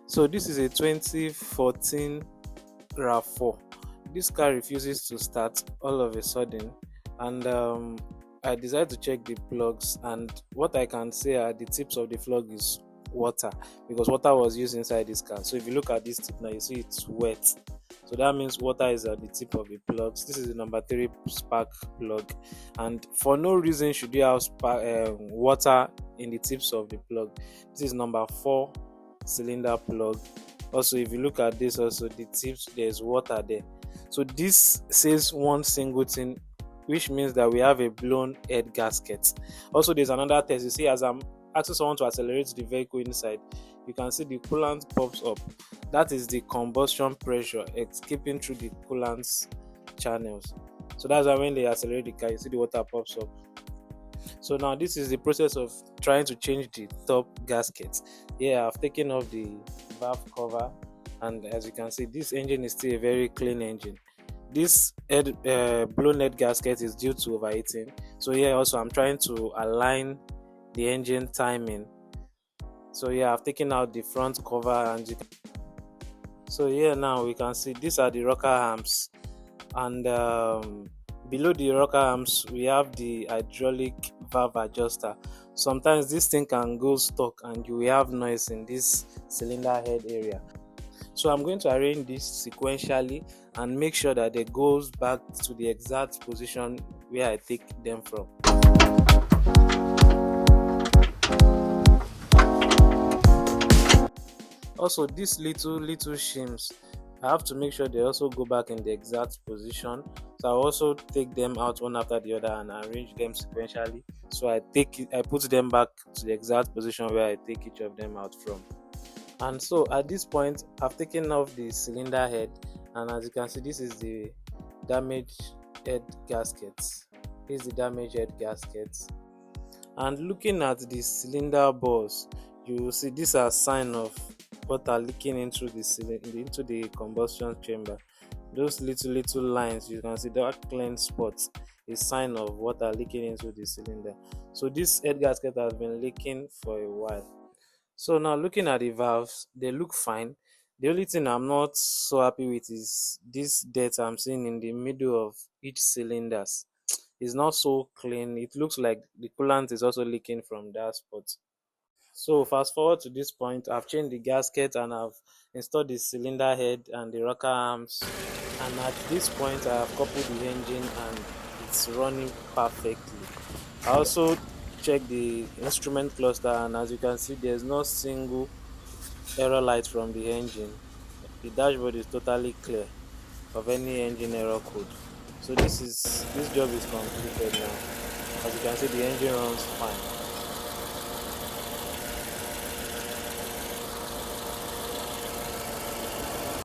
So this is a 2014 RAV4. This car refuses to start all of a sudden, and I decided to check the plugs, and what I can say are the tips of the plug is water, because water was used inside this car. So if you look at this tip now, you see it's wet. So that means water is at the tip of the plugs. This is the number 3 spark plug, and for no reason should you have water in the tips of the plug. This is number 4 cylinder plug. Also, if you look at this, also the tips, there's water there. So this says one single thing, which means that we have a blown head gasket. Also, there's another test. You see, as I'm asking someone to accelerate the vehicle inside, you can see the coolant pops up. That is the combustion pressure escaping through the coolant channels. So that's why when they accelerate the car, you see the water pops up. So now this is the process of trying to change the top gasket. Yeah, I've taken off the valve cover, and as you can see, this engine is still a very clean engine. This blown head gasket is due to overheating. So here also I'm trying to align the engine timing. So yeah, I've taken out the front cover, and so here now we can see these are the rocker arms, and below the rocker arms we have the hydraulic valve adjuster. Sometimes this thing can go stuck and you will have noise in this cylinder head area. So I'm going to arrange this sequentially and make sure that it goes back to the exact position where I take them from. Also, these little shims, I have to make sure they also go back in the exact position. So I also take them out one after the other and arrange them sequentially. So I put them back to the exact position where I take each of them out from. And so at this point, I've taken off the cylinder head, and as you can see, this is the damaged head gasket. This is the damaged head gasket. And looking at the cylinder bores, you will see these are signs of water leaking into the combustion chamber. Those little lines, you can see that clean spots, is sign of water leaking into the cylinder. So this head gasket has been leaking for a while. So now looking at the valves, they look fine. The only thing I'm not so happy with is this dirt I'm seeing in the middle of each cylinders. It's not so clean. It looks like the coolant is also leaking from that spot. So fast forward to this point, I've changed the gasket and I've installed the cylinder head and the rocker arms. And at this point, I have coupled the engine and it's running perfectly. I also check the instrument cluster, and as you can see, there's no single error light from the engine. The dashboard is totally clear of any engine error code. So this job is completed now. As you can see, the engine runs fine.